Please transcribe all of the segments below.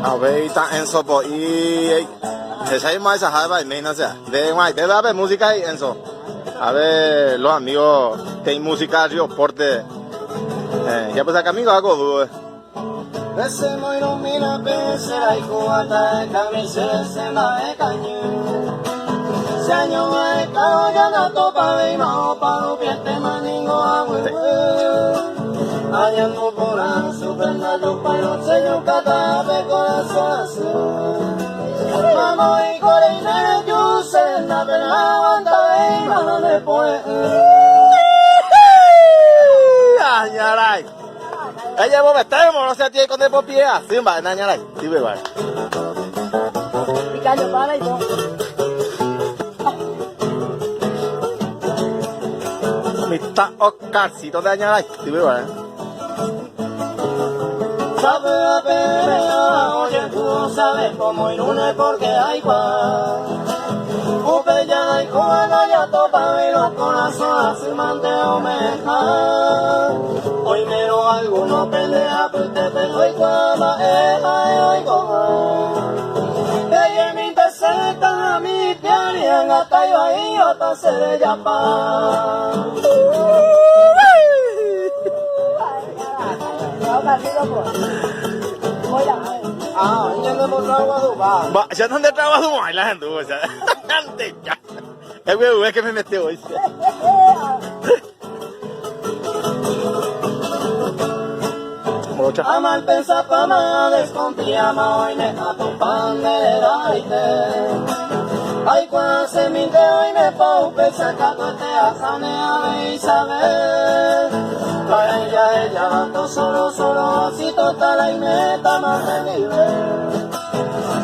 A ver, está Enzo po y se más esa java y me no sé. De más, de ver música y Enzo. A ver, los amigos que música yo porte. Ya pues acá amigo hago. Ese no ilumina pensera y cubata de camisa se me cañó. Se año me cago ya na topa y mao para pierte maningo a hallando por la superna yo para sello cata de corazón azul. Mamo y corina yo se na pena aguanta y mano después. Añaray. Ella vos estamos, no sé ti con de popie, así va, añaray. Sí ve va. Picayo para y todo. Mita Oscarcito de añaray. Sí ve va. Sabe a pelea, oye tú sabes cómo ir une porque hay guay. Upe ya hay juega ya topa y los corazones así manteo meja. Hoy mero alguno pelea pero te pego y cuama ay goma. Ella mi peseta a mi piaria en hasta yo ahí otra se de yapa. Ah, ya no hemos trabajado más. Va, ya donde trabajo bailando, o sea, antes ya. El huevo es que me metió hoy. A mal pensar pa' más desconfiamos hoy me jato pan de daite. Ay, cuando se me hoy me pongo sacato este ajane a Isabel. Para ella va todo solo, así total y meta más de nivel.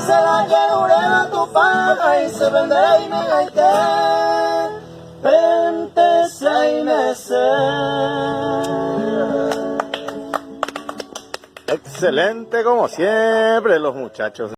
Se la llevaré a tu paga y se vendrá y me gaite. 26 meses. Excelente como siempre los muchachos.